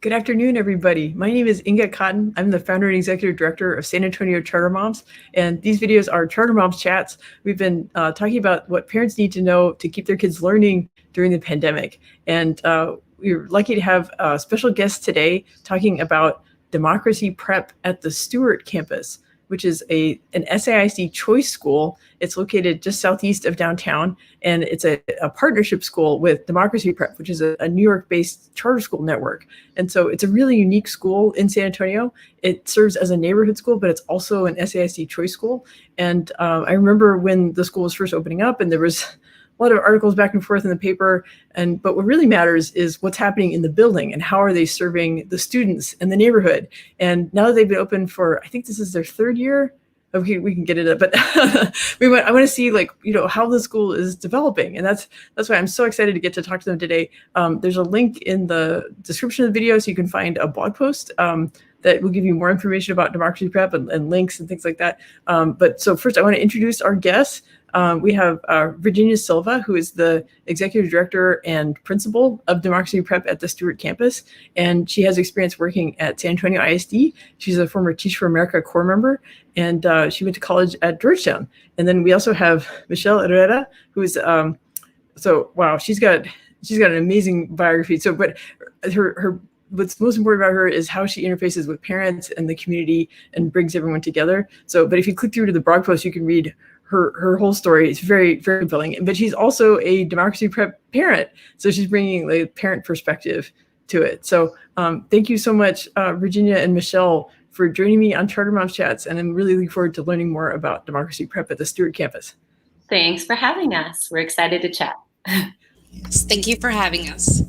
Good afternoon, everybody. My name is Inga Cotton. I'm the founder and executive director of San Antonio Charter Moms, and these videos are Charter Moms Chats. We've been talking about what parents need to know to keep their kids learning during the pandemic. And we're lucky to have a special guest today talking about democracy prep at the Stewart Campus, which is an SAIC choice school. It's located just southeast of downtown, and it's a partnership school with Democracy Prep, which is a New York-based charter school network. And so it's a really unique school in San Antonio. It serves as a neighborhood school, but it's also an SAIC choice school. And I remember when the school was first opening up, and there was a lot of articles back and forth in the paper. But what really matters is what's happening in the building and how are they serving the students and the neighborhood. And now that they've been open for, I think this is their third year. Okay, we can get it up, but I want to see how the school is developing, and that's why I'm so excited to get to talk to them today. There's a link in the description of the video, so you can find a blog post that will give you more information about Democracy Prep and links and things like that. But so first, I want to introduce our guests. We have Virginia Silva, who is the executive director and principal of Democracy Prep at the Stewart Campus, and she has experience working at San Antonio ISD. She's a former Teach for America Corps member, and she went to college at Georgetown. And then we also have Michelle Herrera, who is she's got an amazing biography. But her what's most important about her is how she interfaces with parents and the community and brings everyone together. But if you click through to the blog post, you can read her whole story. Is very, very compelling. But she's also a Democracy Prep parent, so she's bringing the parent perspective to it. So thank you so much, Virginia and Michelle, for joining me on Charter Moms Chats, and I'm really looking forward to learning more about Democracy Prep at the Stewart Campus. Thanks for having us. We're excited to chat. Yes, thank you for having us.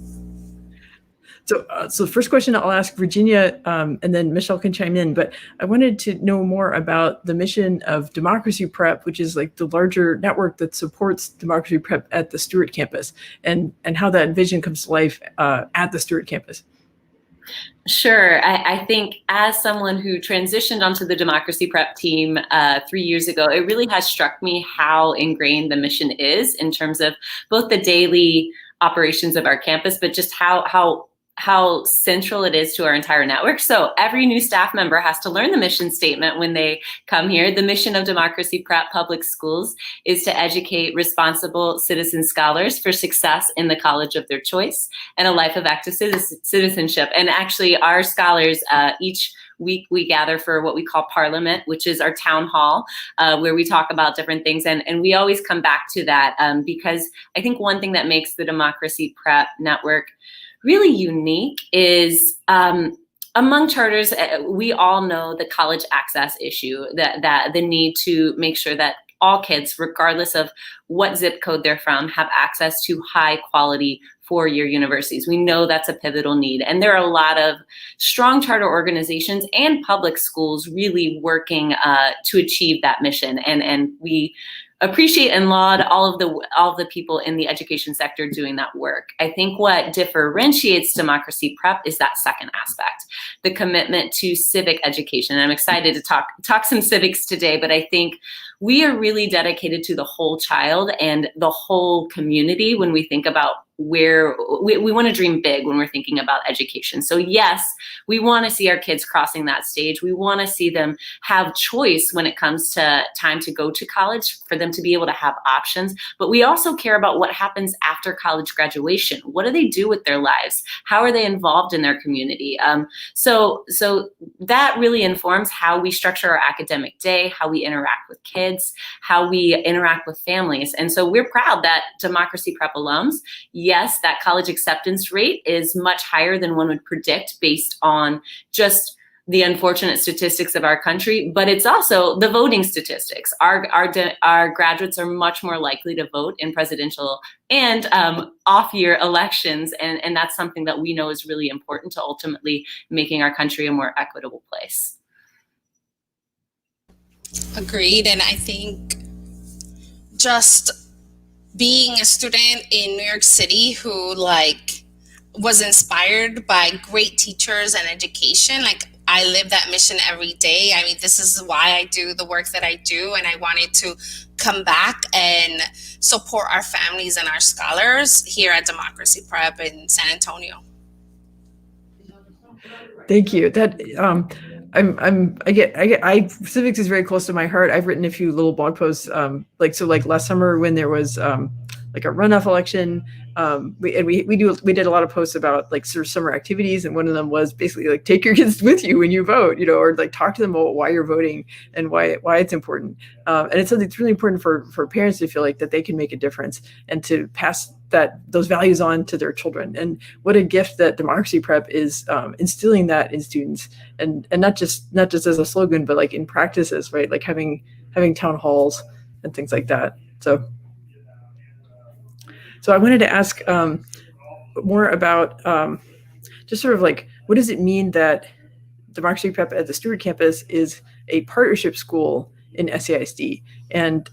So the first question I'll ask Virginia, and then Michelle can chime in, but I wanted to know more about the mission of Democracy Prep, which is like the larger network that supports Democracy Prep at the Stewart Campus, and how that vision comes to life at the Stewart Campus. Sure. I think as someone who transitioned onto the Democracy Prep team 3 years ago, it really has struck me how ingrained the mission is in terms of both the daily operations of our campus, but just how central it is to our entire network. So every new staff member has to learn the mission statement when they come here. The mission of Democracy Prep Public Schools is to educate responsible citizen scholars for success in the college of their choice and a life of active citizenship. And actually, our scholars each week we gather for what we call Parliament, which is our town hall, where we talk about different things. And we always come back to that because I think one thing that makes the Democracy Prep Network really unique is among charters, we all know the college access issue, that the need to make sure that all kids, regardless of what zip code they're from, have access to high quality four-year universities. We know that's a pivotal need. And there are a lot of strong charter organizations and public schools really working to achieve that mission. And we appreciate and laud all of the people in the education sector doing that work. I think what differentiates Democracy Prep is that second aspect, the commitment to civic education. And I'm excited to talk some civics today, but I think we are really dedicated to the whole child and the whole community when we think about where we want to dream big when we're thinking about education. So yes, we want to see our kids crossing that stage. We want to see them have choice when it comes to time to go to college, for them to be able to have options. But we also care about what happens after college graduation. What do they do with their lives? How are they involved in their community? So that really informs how we structure our academic day, how we interact with kids, how we interact with families. And so we're proud that Democracy Prep alums, yes, that college acceptance rate is much higher than one would predict based on just the unfortunate statistics of our country, but it's also the voting statistics. Our graduates are much more likely to vote in presidential and off-year elections, and that's something that we know is really important to ultimately making our country a more equitable place. Agreed, and I think just being a student in New York City who was inspired by great teachers and education, I live that mission every day. I mean, this is why I do the work that I do, and I wanted to come back and support our families and our scholars here at Democracy Prep in San Antonio. Thank you. That civics is very close to my heart. I've written a few little blog posts, like last summer when there was like a runoff election. We did a lot of posts about like sort of summer activities, and one of them was basically like take your kids with you when you vote, or like talk to them about why you're voting and why it's important. And it's something that's really important for parents to feel like that they can make a difference and to pass those values on to their children. And what a gift that Democracy Prep is instilling that in students, and not just as a slogan, but like in practices, right? Like having town halls and things like that. So I wanted to ask more about just sort of like, what does it mean that Democracy Prep at the Stewart Campus is a partnership school in SAISD? And,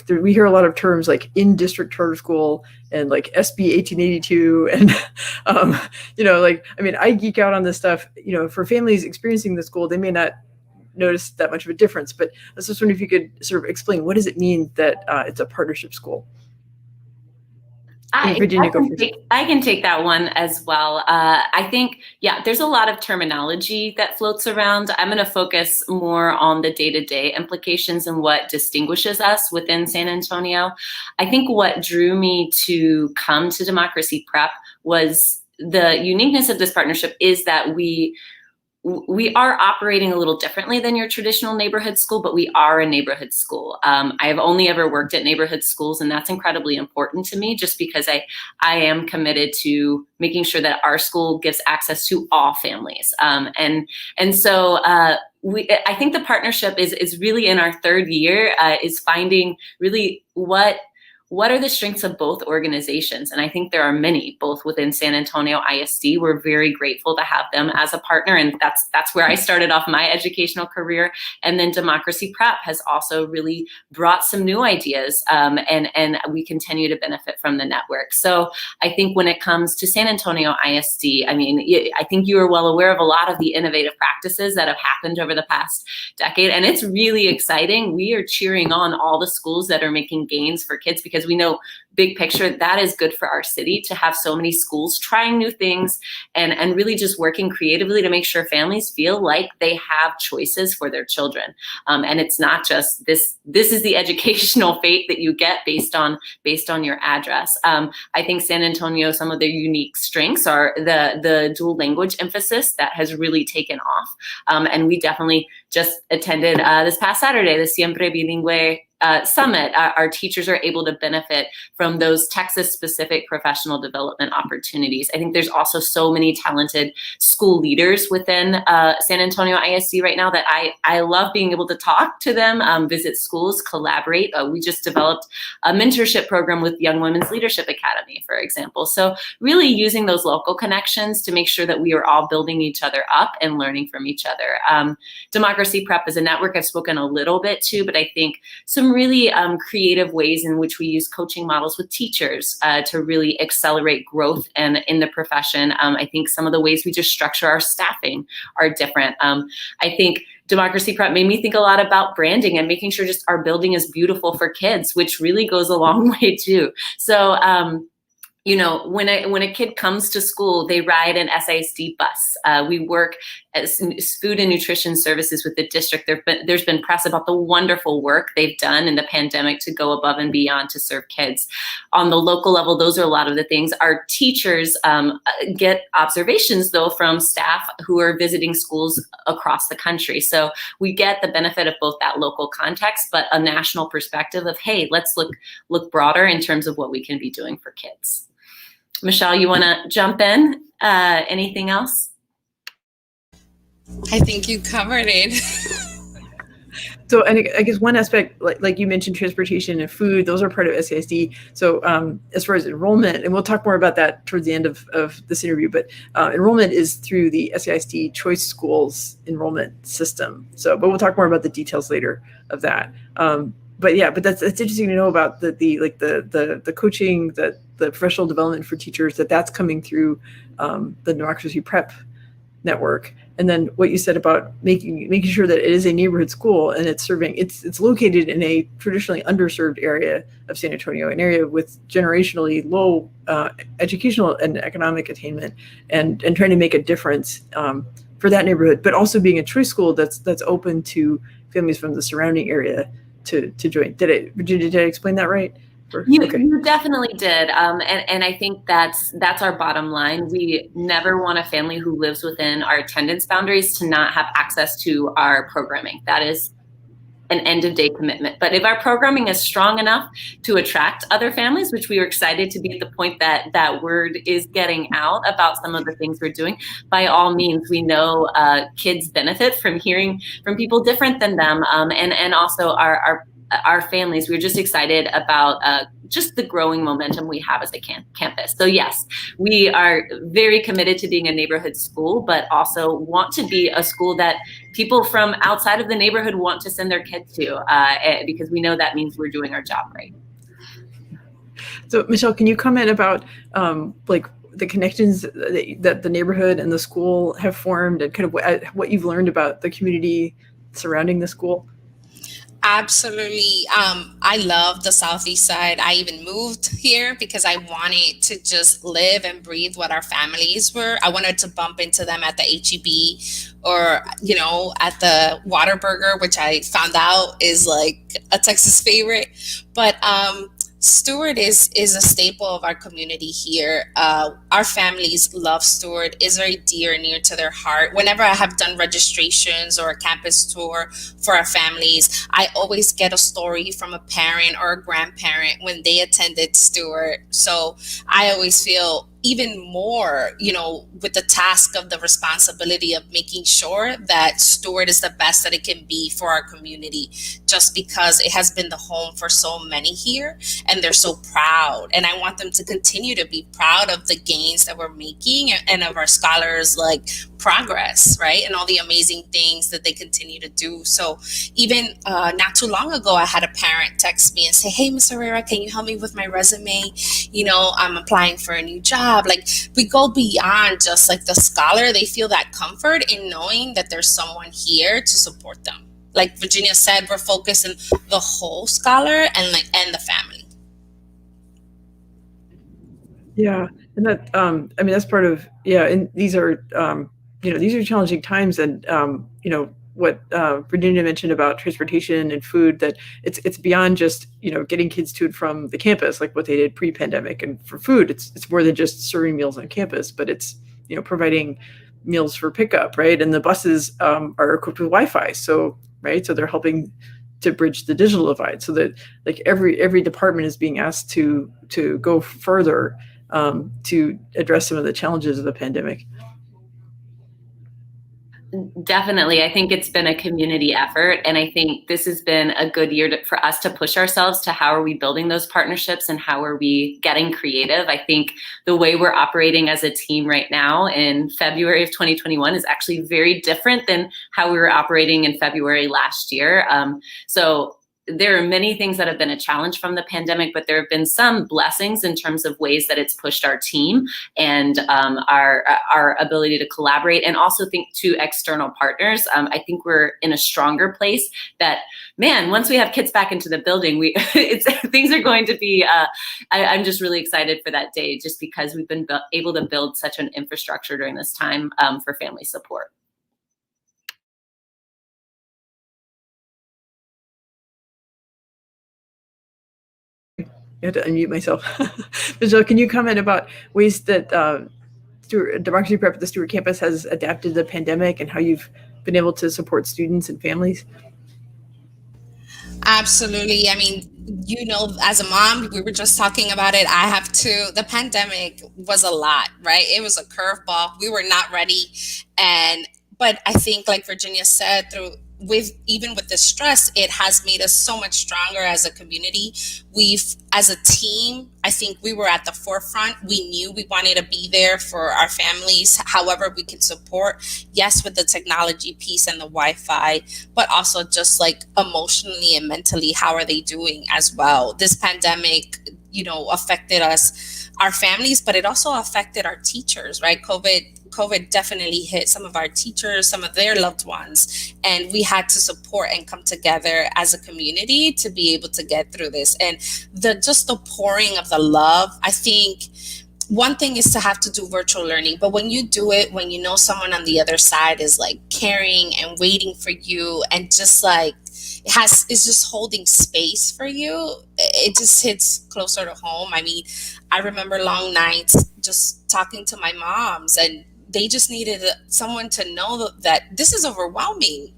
we hear a lot of terms like in-district charter school and like SB 1882. And, I geek out on this stuff. For families experiencing the school, they may not notice that much of a difference, but I was just wondering if you could sort of explain, what does it mean that it's a partnership school? Virginia, I can take that one as well. I think, there's a lot of terminology that floats around. I'm going to focus more on the day-to-day implications and what distinguishes us within San Antonio. I think what drew me to come to Democracy Prep was the uniqueness of this partnership is that we are operating a little differently than your traditional neighborhood school, but we are a neighborhood school. I have only ever worked at neighborhood schools, and that's incredibly important to me just because I am committed to making sure that our school gives access to all families. So I think the partnership is really in our third year, is finding really what are the strengths of both organizations? And I think there are many, both within San Antonio ISD. We're very grateful to have them as a partner. And that's where I started off my educational career. And then Democracy Prep has also really brought some new ideas, and we continue to benefit from the network. So I think when it comes to San Antonio ISD, I think you are well aware of a lot of the innovative practices that have happened over the past decade. And it's really exciting. We are cheering on all the schools that are making gains for kids, because we know big picture, that is good for our city to have so many schools trying new things and really just working creatively to make sure families feel like they have choices for their children. And it's not just this is the educational fate that you get based on your address. I think San Antonio, some of their unique strengths are the dual language emphasis that has really taken off. And we definitely just attended this past Saturday, the Siempre Bilingüe Summit. Our teachers are able to benefit from those Texas-specific professional development opportunities. I think there's also so many talented school leaders within San Antonio ISD right now that I love being able to talk to them, visit schools, collaborate. We just developed a mentorship program with Young Women's Leadership Academy, for example. So really using those local connections to make sure that we are all building each other up and learning from each other. Democracy Prep is a network I've spoken a little bit to, but I think some really creative ways in which we use coaching models with teachers to really accelerate growth and in the profession. I think some of the ways we just structure our staffing are different. I think Democracy Prep made me think a lot about branding and making sure just our building is beautiful for kids, which really goes a long way too. So when a kid comes to school, they ride an SISD bus. We work as food and nutrition services with the district. There's been press about the wonderful work they've done in the pandemic to go above and beyond to serve kids. On the local level, those are a lot of the things. Our teachers get observations, though, from staff who are visiting schools across the country. So we get the benefit of both that local context, but a national perspective of, hey, let's look broader in terms of what we can be doing for kids. Michelle, you want to jump in? Anything else? I think you covered it. So, and I guess one aspect, like you mentioned, transportation and food, those are part of SAISD. So as far as enrollment, and we'll talk more about that towards the end of this interview, but enrollment is through the SAISD Choice Schools enrollment system. So, but we'll talk more about the details later of that. But that's interesting to know about the coaching, the professional development for teachers, that's coming through the Democracy Prep network. And then what you said about making sure that it is a neighborhood school and it's located in a traditionally underserved area of San Antonio, an area with generationally low educational and economic attainment, and trying to make a difference for that neighborhood, but also being a choice school that's open to families from the surrounding area to join. Virginia, did I explain that right? You definitely did. And I think that's our bottom line. We never want a family who lives within our attendance boundaries to not have access to our programming. That is an end of day commitment. But if our programming is strong enough to attract other families, which we are excited to be at the point that word is getting out about some of the things we're doing, by all means, we know kids benefit from hearing from people different than them, and also our families. We're just excited about just the growing momentum we have as a campus. So yes, we are very committed to being a neighborhood school, but also want to be a school that people from outside of the neighborhood want to send their kids to, because we know that means we're doing our job right. So Michelle, can you comment about like the connections that the neighborhood and the school have formed, and kind of what you've learned about the community surrounding the school? Absolutely. I love the Southeast side. I even moved here because I wanted to just live and breathe what our families were. I wanted to bump into them at the HEB or, at the Whataburger, which I found out is like a Texas favorite. But Stewart is a staple of our community here. Our families love Stewart. It's very dear and near to their heart. Whenever I have done registrations or a campus tour for our families, I always get a story from a parent or a grandparent when they attended Stewart. So I always feel even more, with the task of the responsibility of making sure that Stewart is the best that it can be for our community, just because it has been the home for so many here and they're so proud. And I want them to continue to be proud of the gains that we're making and of our scholars' progress, right? And all the amazing things that they continue to do. So even not too long ago, I had a parent text me and say, "Hey, Ms. Herrera, can you help me with my resume? I'm applying for a new job." We go beyond just the scholar. They feel that comfort in knowing that there's someone here to support them. Like Virginia said, we're focused on the whole scholar and the family. Yeah, and that that's part of and these are these are challenging times, and what Virginia mentioned about transportation and food, that it's beyond just getting kids to and from the campus, like what they did pre-pandemic. And for food, it's more than just serving meals on campus, but it's providing meals for pickup, right? And the buses are equipped with Wi-Fi, so they're helping to bridge the digital divide, so that every department is being asked to go further to address some of the challenges of the pandemic. Definitely. I think it's been a community effort. And I think this has been a good year for us to push ourselves to how are we building those partnerships and how are we getting creative. I think the way we're operating as a team right now in February of 2021 is actually very different than how we were operating in February last year. So there are many things that have been a challenge from the pandemic, but there have been some blessings in terms of ways that it's pushed our team and our ability to collaborate, and also think to external partners. I think we're in a stronger place that, man, once we have kids back into the building, things are going to be, I'm just really excited for that day, just because we've been able to build such an infrastructure during this time for family support. I had to unmute myself. Michelle, can you comment about ways that Democracy Prep at the Stewart Campus has adapted to the pandemic, and how you've been able to support students and families? Absolutely. I mean, as a mom, we were just talking about it. The pandemic was a lot, right? It was a curveball. We were not ready. But I think, like Virginia said, even with the stress, it has made us so much stronger as a community. As a team, I think we were at the forefront. We knew we wanted to be there for our families, however we could support. Yes, with the technology piece and the Wi-Fi, but also just emotionally and mentally, how are they doing as well? This pandemic, affected us our families, but it also affected our teachers, right? COVID definitely hit some of our teachers, some of their loved ones, and we had to support and come together as a community to be able to get through this. And the pouring of the love, I think one thing is to have to do virtual learning, but when you do it, when you know someone on the other side is like caring and waiting for you and just like is just holding space for you, it just hits closer to home. I mean, I remember long nights just talking to my moms, and they just needed someone to know that this is overwhelming.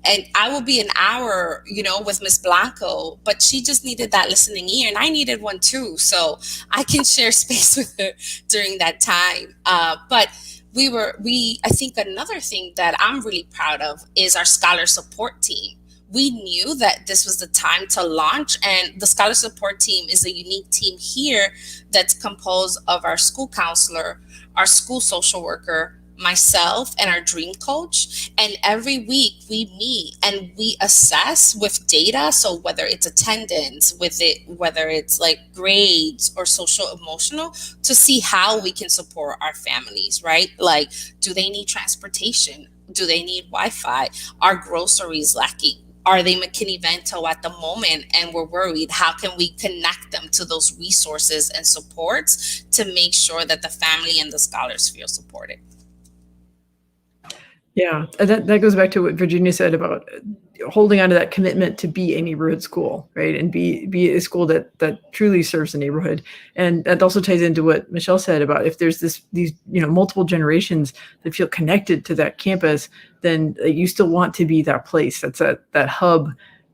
And I will be an hour, with Miss Blanco, but she just needed that listening ear, and I needed one too. So I can share space with her during that time. But I think another thing that I'm really proud of is our scholar support team. We knew that this was the time to launch, and the scholar support team is a unique team here that's composed of our school counselor, our school social worker, myself, and our dream coach. And every week we meet and we assess with data. So whether it's attendance, whether it's like grades or social emotional, to see how we can support our families, right? Like, do they need transportation? Do they need Wi-Fi? Are groceries lacking? Are they McKinney-Vento at the moment and we're worried? How can we connect them to those resources and supports to make sure that the family and the scholars feel supported? Yeah, that goes back to what Virginia said about holding on to that commitment to be a neighborhood school, right? And be a school that truly serves the neighborhood. And that also ties into what Michelle said about if there's these multiple generations that feel connected to that campus, then you still want to be that place. That's that hub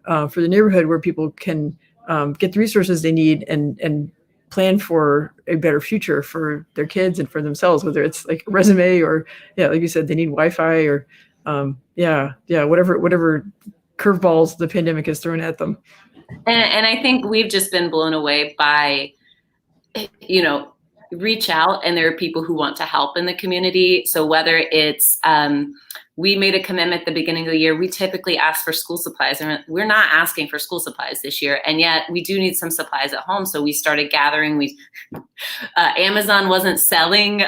for the neighborhood where people can get the resources they need and plan for a better future for their kids and for themselves, whether it's like a resume or, like you said, they need Wi-Fi or, whatever curveballs the pandemic has thrown at them. And I think we've just been blown away by, reach out, and there are people who want to help in the community. So whether it's, we made a commitment at the beginning of the year. We typically ask for school supplies, and we're not asking for school supplies this year. And yet we do need some supplies at home. So we started gathering. Amazon wasn't selling.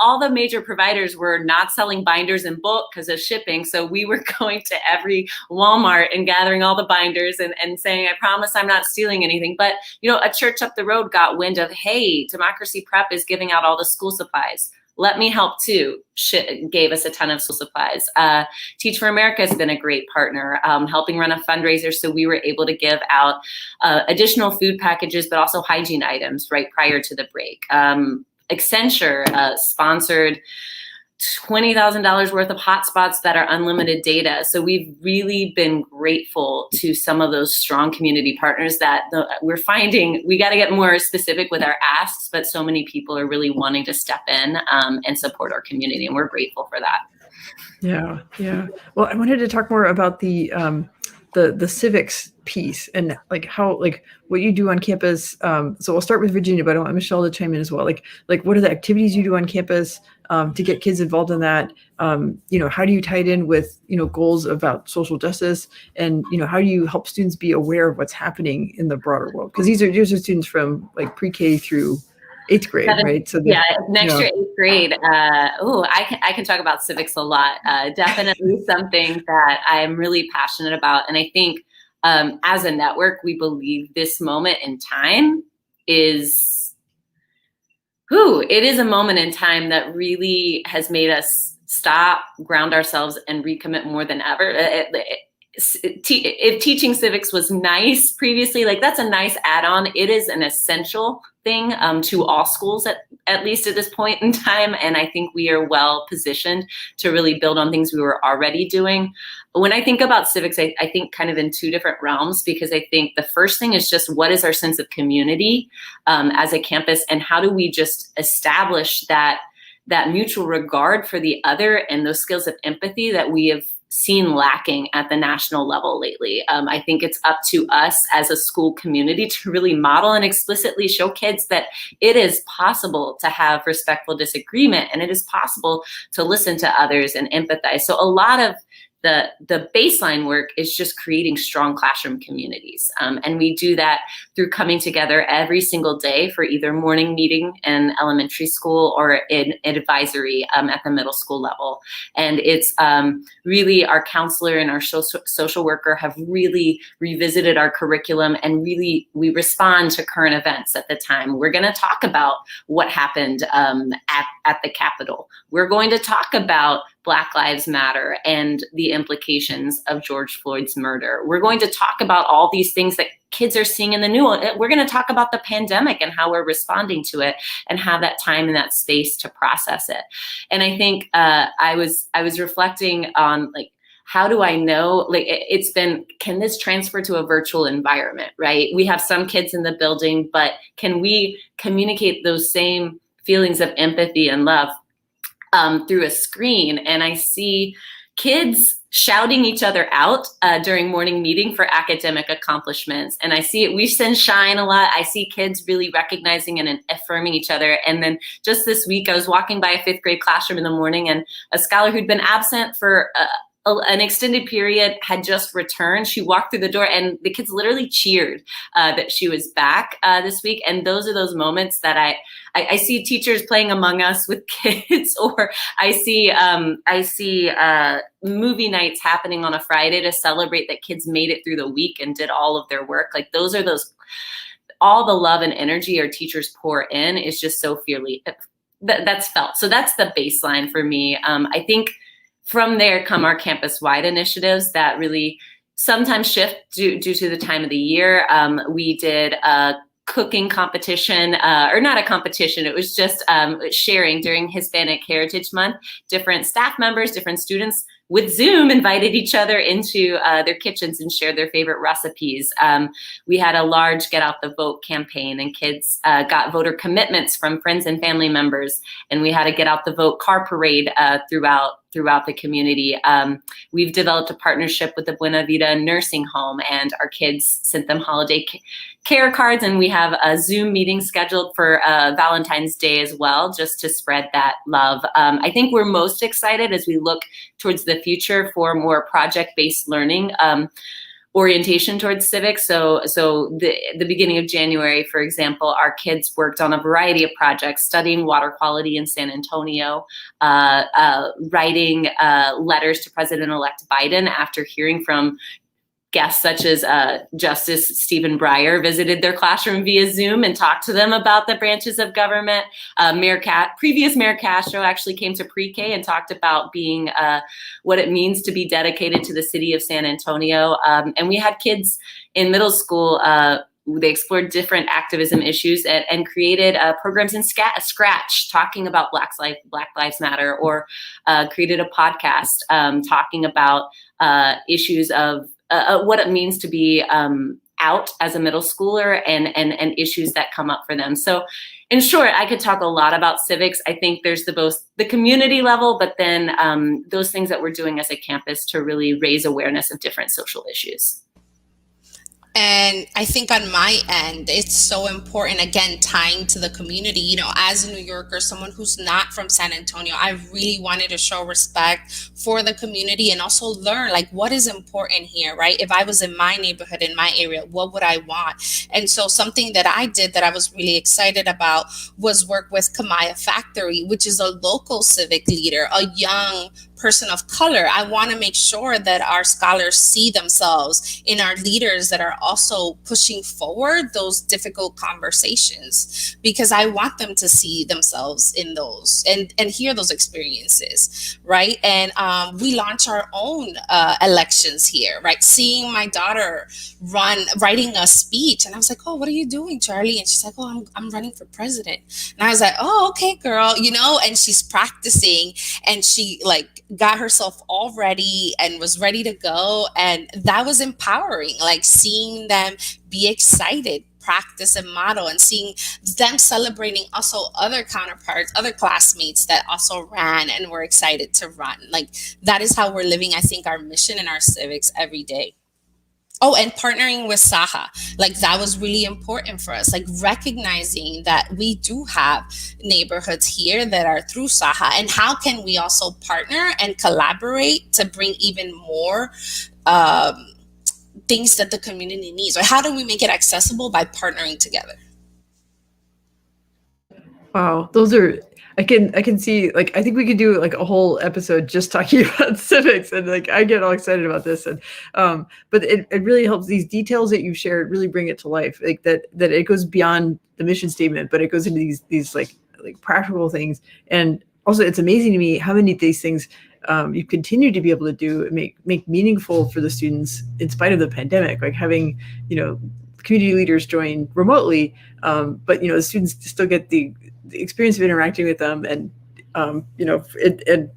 All the major providers were not selling binders in bulk because of shipping. So we were going to every Walmart and gathering all the binders and saying, I promise I'm not stealing anything. But, a church up the road got wind of, hey, Democracy Prep is giving out all the school supplies. Let me help too. Gave us a ton of school supplies. Teach for America has been a great partner, helping run a fundraiser. So we were able to give out additional food packages, but also hygiene items right prior to the break. Accenture sponsored $20,000 worth of hotspots that are unlimited data. So we've really been grateful to some of those strong community partners that we're finding. We got to get more specific with our asks, but so many people are really wanting to step in and support our community, and we're grateful for that. Yeah. Well, I wanted to talk more about the civics piece and what you do on campus. So I'll start with Virginia, but I want Michelle to chime in as well. Like what are the activities you do on campus to get kids involved in that? How do you tie it in with, goals about social justice, and, how do you help students be aware of what's happening in the broader world? Because these are students from like pre-K through 8th grade, right? So next year, 8th grade. I can talk about civics a lot. Definitely something that I'm really passionate about. And I think as a network, we believe this moment in time is a moment in time that really has made us stop, ground ourselves, and recommit more than ever. If teaching civics was nice previously, that's a nice add-on. It is an essential thing to all schools, at least at this point in time. And I think we are well positioned to really build on things we were already doing. When I think about civics, I think kind of in two different realms, because I think the first thing is just what is our sense of community as a campus, and how do we just establish that mutual regard for the other and those skills of empathy that we have seen lacking at the national level lately. I think it's up to us as a school community to really model and explicitly show kids that it is possible to have respectful disagreement, and it is possible to listen to others and empathize. So a lot of the baseline work is just creating strong classroom communities. And we do that through coming together every single day for either morning meeting in elementary school or in advisory at the middle school level. And it's really our counselor and our social worker have really revisited our curriculum, and really we respond to current events at the time. We're going to talk about what happened at the Capitol. We're going to talk about Black Lives Matter and the implications of George Floyd's murder. We're going to talk about all these things that kids are seeing in the news. We're going to talk about the pandemic and how we're responding to it, and have that time and that space to process it. And I think I was reflecting on, like, how do I know, like, it's been, can this transfer to a virtual environment, right? We have some kids in the building, but can we communicate those same feelings of empathy and love through a screen? And I see kids shouting each other out during morning meeting for academic accomplishments. And I see it, we send shine a lot. I see kids really recognizing and affirming each other. And then just this week, I was walking by a 5th grade classroom in the morning, and a scholar who'd been absent for an extended period had just returned. She walked through the door, and the kids literally cheered that she was back this week. And those are those moments that I see teachers playing Among Us with kids, or I see movie nights happening on a Friday to celebrate that kids made it through the week and did all of their work. Like, those are all the love and energy our teachers pour in is just so fiercely, that's felt. So that's the baseline for me. I think from there come our campus-wide initiatives that really sometimes shift due to the time of the year. We did a cooking competition, or not a competition, it was just sharing during Hispanic Heritage Month. Different staff members, different students with Zoom invited each other into their kitchens and shared their favorite recipes. We had a large Get Out the Vote campaign, and kids got voter commitments from friends and family members. And we had a Get Out the Vote car parade throughout the community. We've developed a partnership with the Buena Vida nursing home, and our kids sent them holiday care cards, and we have a Zoom meeting scheduled for Valentine's Day as well, just to spread that love. I think we're most excited as we look towards the future for more project-based learning orientation towards civics. So the beginning of January, for example, our kids worked on a variety of projects, studying water quality in San Antonio, writing letters to President-elect Biden after hearing from guests such as Justice Stephen Breyer visited their classroom via Zoom and talked to them about the branches of government. Previous Mayor Castro actually came to pre-K and talked about being what it means to be dedicated to the city of San Antonio. And we had kids in middle school, they explored different activism issues and created programs in Scratch talking about Black Lives Matter, or created a podcast talking about issues of what it means to be out as a middle schooler and issues that come up for them. So in short, I could talk a lot about civics. I think there's the community level, but then those things that we're doing as a campus to really raise awareness of different social issues. And I think on my end, it's so important, again, tying to the community. You know, as a New Yorker, someone who's not from San Antonio, I really wanted to show respect for the community and also learn, like, what is important here, right? If I was in my neighborhood, in my area, what would I want? And so something that I did that I was really excited about was work with Kamaya Factory, which is a local civic leader, a young person of color. I want to make sure that our scholars see themselves in our leaders that are also pushing forward those difficult conversations, because I want them to see themselves in those and hear those experiences, right? And we launch our own elections here, right? Seeing my daughter writing a speech, and I was like, oh, what are you doing, Charlie? And she's like, oh, I'm running for president. And I was like, oh, okay, girl, you know, and she's practicing, and she got herself all ready and was ready to go. And that was empowering, like seeing them be excited, practice and model, and seeing them celebrating also other counterparts, other classmates that also ran and were excited to run. Like, that is how we're living, I think, our mission and our civics every day. Oh, and partnering with Saha, like that was really important for us, like recognizing that we do have neighborhoods here that are through Saha, and how can we also partner and collaborate to bring even more things that the community needs, or how do we make it accessible by partnering together? Wow, those are, I can see, like, I think we could do like a whole episode just talking about civics, and like I get all excited about this, and but it really helps. These details that you've shared really bring it to life, like that it goes beyond the mission statement, but it goes into these like practical things. And also it's amazing to me how many of these things you continue to be able to do and make meaningful for the students in spite of the pandemic, like having, community leaders join remotely, but the students still get the experience of interacting with them, and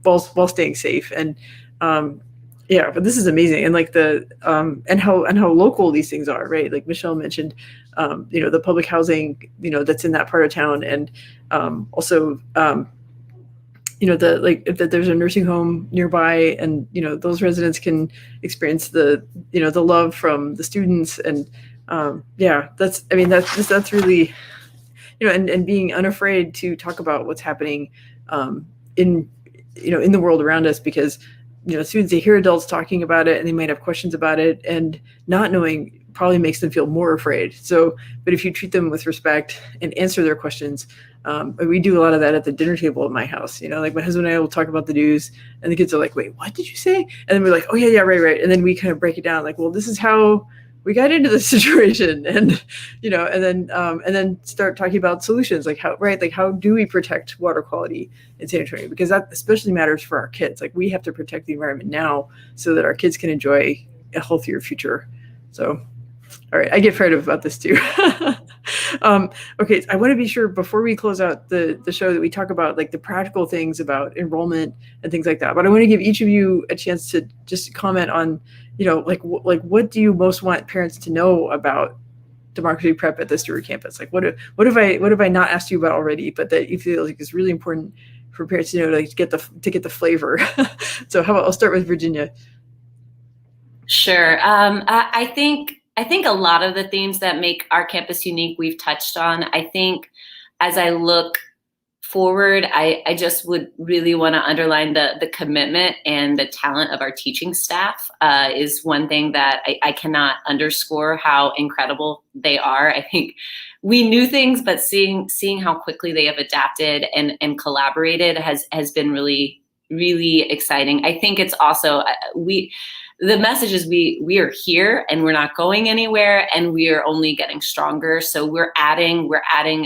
while staying safe. And but this is amazing. And like and how local these things are, right? Like Michelle mentioned, the public housing, that's in that part of town, and also if that there's a nursing home nearby, and those residents can experience the love from the students. And that's really, and being unafraid to talk about what's happening in the world around us, because students, they hear adults talking about it and they might have questions about it, and not knowing probably makes them feel more afraid. So, but if you treat them with respect and answer their questions, we do a lot of that at the dinner table at my house. Like my husband and I will talk about the news, and the kids are like, "Wait, what did you say?" And then we're like, "Oh yeah, right." And then we kind of break it down, like, "Well, this is how we got into this situation," and and then start talking about solutions, like how do we protect water quality in San Antonio, because that especially matters for our kids. Like we have to protect the environment now so that our kids can enjoy a healthier future. So, all right, I get fired up about this too. Okay, I want to be sure before we close out the show that we talk about like the practical things about enrollment and things like that. But I want to give each of you a chance to just comment on, what do you most want parents to know about democracy prep at the Stewart campus? Like what have I not asked you about already, but that you feel like is really important for parents to know, like to get the flavor. So how about I'll start with Virginia. Sure. I think a lot of the themes that make our campus unique, we've touched on. I think as I look forward, I just would really want to underline the commitment and the talent of our teaching staff is one thing that I cannot underscore how incredible they are. I think we knew things, but seeing how quickly they have adapted and collaborated has been really, really exciting. I think it's also, the message is we are here and we're not going anywhere, and we are only getting stronger. So we're adding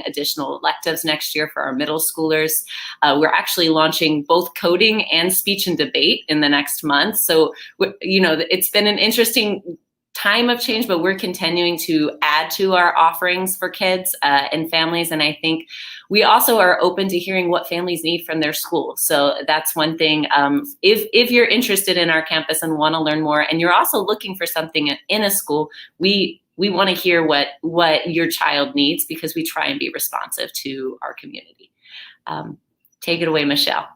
additional electives next year for our middle schoolers. We're actually launching both coding and speech and debate in the next month. So, it's been an interesting time of change, but we're continuing to add to our offerings for kids and families. And I think we also are open to hearing what families need from their school. So that's one thing. If you're interested in our campus and want to learn more, and you're also looking for something in a school, we want to hear what your child needs, because we try and be responsive to our community. Take it away, Michelle.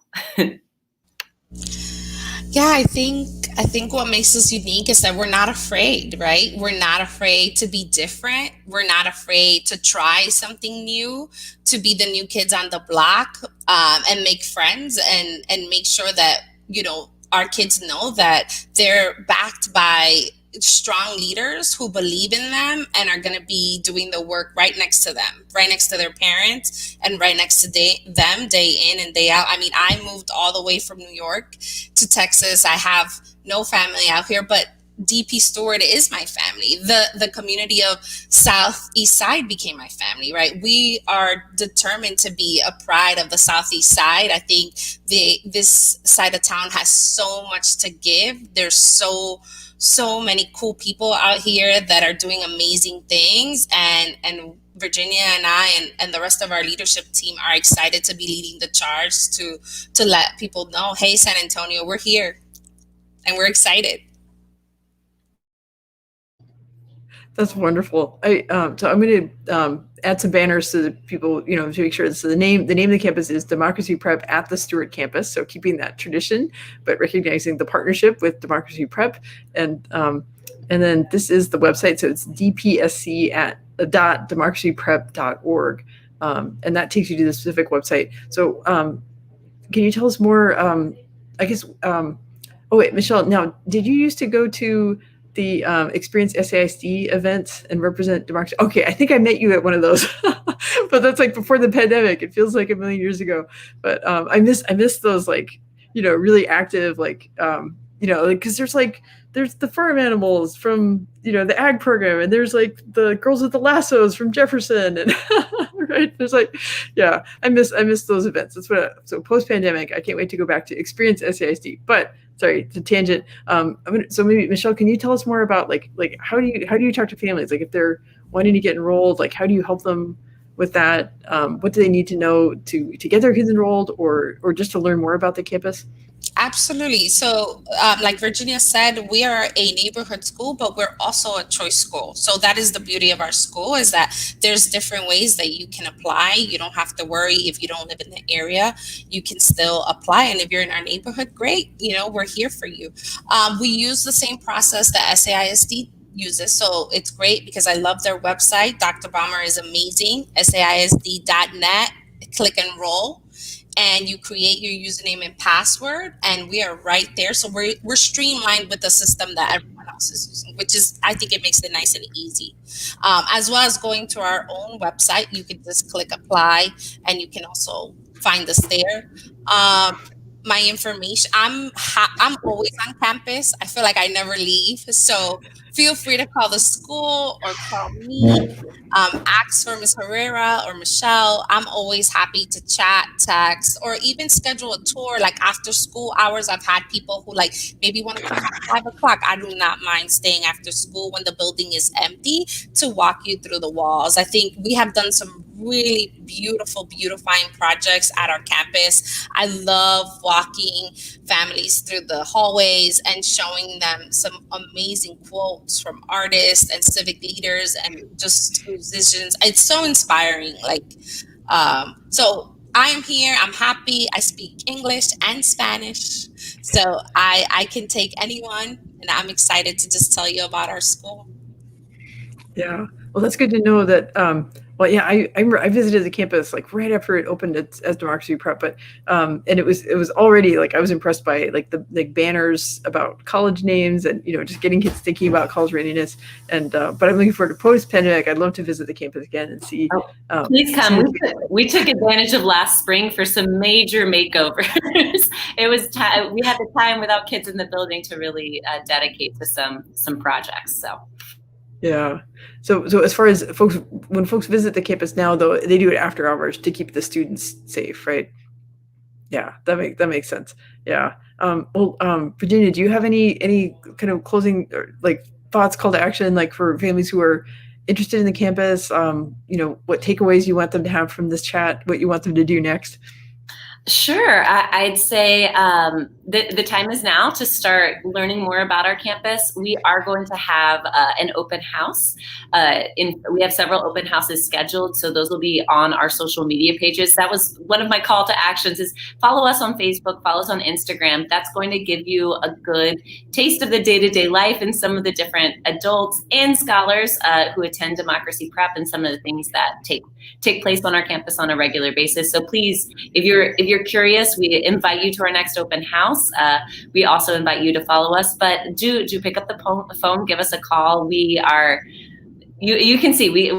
Yeah, I think what makes us unique is that we're not afraid, right? We're not afraid to be different. We're not afraid to try something new, to be the new kids on the block, and make friends and make sure that, our kids know that they're backed by strong leaders who believe in them and are going to be doing the work right next to them, right next to their parents, and right next to them day in and day out. I mean, I moved all the way from New York to Texas. I have no family out here, but DP Stewart is my family. The community of Southeast Side became my family, right? We are determined to be a pride of the Southeast Side. I think this side of town has so much to give. There's so many cool people out here that are doing amazing things, and Virginia and I and the rest of our leadership team are excited to be leading the charge to let people know, hey, San Antonio, we're here and we're excited. That's wonderful. So I'm going to add some banners so that people, to make sure. So the name of the campus is Democracy Prep at the Stewart campus. So keeping that tradition, but recognizing the partnership with Democracy Prep, and And then this is the website. So it's DPSC at .democracyprep.org. And that takes you to the specific website. So can you tell us more, I guess, oh wait, Michelle, now, did you used to go to the Experience SAISD events and represent democracy? Okay, I think I met you at one of those, but that's like before the pandemic. It feels like a million years ago. But I miss those, like, really active, like, because there's the farm animals from, the ag program, and there's like the girls with the lassos from Jefferson, and right, there's like, yeah, I miss those events. That's so post pandemic, I can't wait to go back to Experience SAISD. But sorry, it's a tangent. So maybe Michelle, can you tell us more about like how do you talk to families, like if they're wanting to get enrolled, like how do you help them with that? What do they need to know to get their kids enrolled, or just to learn more about the campus? Absolutely. So like Virginia said, we are a neighborhood school, but we're also a choice school. So that is the beauty of our school, is that there's different ways that you can apply. You don't have to worry if you don't live in the area. You can still apply. And if you're in our neighborhood, great. We're here for you. We use the same process that SAISD uses. So it's great because I love their website. Dr. Baumer is amazing. SAISD.net. Click enroll. And you create your username and password, and we are right there. So we're streamlined with the system that everyone else is using, which is, I think it makes it nice and easy. As well as going to our own website, you can just click apply, and you can also find us there. My information, I'm always on campus. I feel like I never leave. So feel free to call the school or call me. Ask for Ms. Herrera or Michelle. I'm always happy to chat, text, or even schedule a tour. Like after school hours, I've had people who like maybe want to come at 5 o'clock. I do not mind staying after school when the building is empty to walk you through the walls. I think we have done some really beautiful, beautifying projects at our campus. I love walking families through the hallways and showing them some amazing quotes from artists and civic leaders and just musicians. It's so inspiring. So I am here. I'm happy. I speak English and Spanish. So I can take anyone, and I'm excited to just tell you about our school. Yeah. Well, that's good to know that. Well, yeah, I visited the campus like right after it opened as Democracy Prep, but and it was already like I was impressed by like the banners about college names and just getting kids thinking about college readiness. And but I'm looking forward to post pandemic. I'd love to visit the campus again and see. Please come. We took advantage of last spring for some major makeovers. It was we had the time without kids in the building to really dedicate to some projects. So. Yeah. So as far as when folks visit the campus now, though, they do it after hours to keep the students safe, right? Yeah, that makes sense. Yeah. Virginia, do you have any kind of closing or like thoughts, call to action, like for families who are interested in the campus? What takeaways you want them to have from this chat? What you want them to do next? Sure. I'd say the time is now to start learning more about our campus. We are going to have an open house. We have several open houses scheduled, so those will be on our social media pages. That was one of my call to actions, is follow us on Facebook, follow us on Instagram. That's going to give you a good taste of the day-to-day life and some of the different adults and scholars who attend Democracy Prep and some of the things that take place on our campus on a regular basis. So please, if you're curious, we invite you to our next open house. We also invite you to follow us, but do pick up the phone, give us a call. We are, you can see, we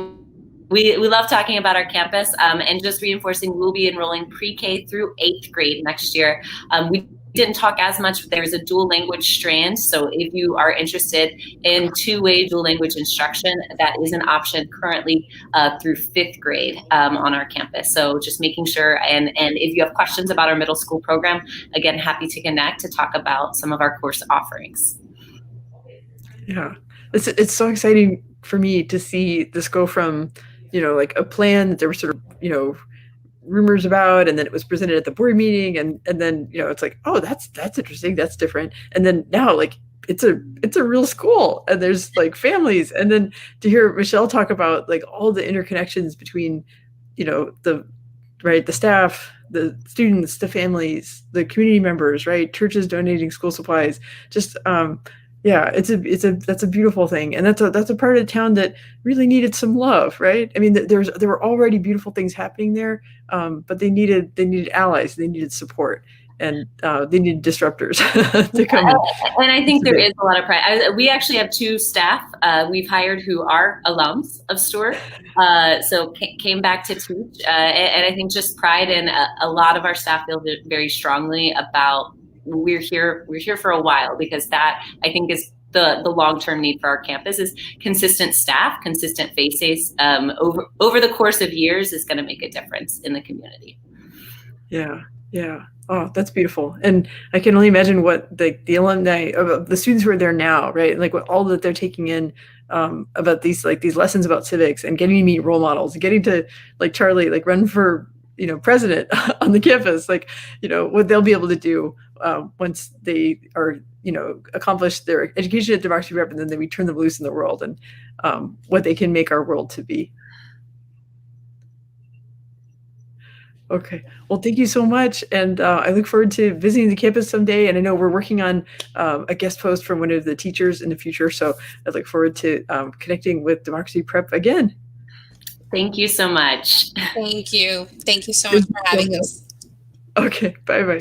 love talking about our campus, and just reinforcing, we'll be enrolling pre-K through 8th grade next year. We didn't talk as much, but there's a dual language strand. So if you are interested in two-way dual language instruction, that is an option currently through 5th grade on our campus. So just making sure, and if you have questions about our middle school program, again, happy to connect to talk about some of our course offerings. Yeah, it's so exciting for me to see this go from, like a plan that there were sort of, rumors about, and then it was presented at the board meeting, and then it's like, oh, that's interesting, that's different, and then now like it's a real school, and there's like families, and then to hear Michelle talk about like all the interconnections between the staff, the students, the families, the community members, right, churches donating school supplies, just Yeah, that's a beautiful thing, and that's a part of town that really needed some love, right? I mean, there were already beautiful things happening there, but they needed allies, they needed support, and they needed disruptors to come in. And I think there is a lot of pride. We actually have 2 staff we've hired who are alums of Stewart, so came back to teach, and I think just pride in a lot of our staff feel very strongly about we're here for a while, because that, I think, is the long-term need for our campus is consistent staff, consistent faces over the course of years is going to make a difference in the community. Yeah. Oh, that's beautiful. And I can only imagine what the alumni, the students who are there now, right? Like what all that they're taking in about these lessons about civics, and getting to meet role models, getting to, like Charlie, like run for, president on the campus, like, what they'll be able to do once they are, accomplish their education at Democracy Prep, and then we turn them loose in the world, and what they can make our world to be. Okay. Well, thank you so much. And I look forward to visiting the campus someday. And I know we're working on a guest post from one of the teachers in the future. So I look forward to connecting with Democracy Prep again. Thank you so much. Thank you. Thank you so much for having us. Okay. Bye-bye.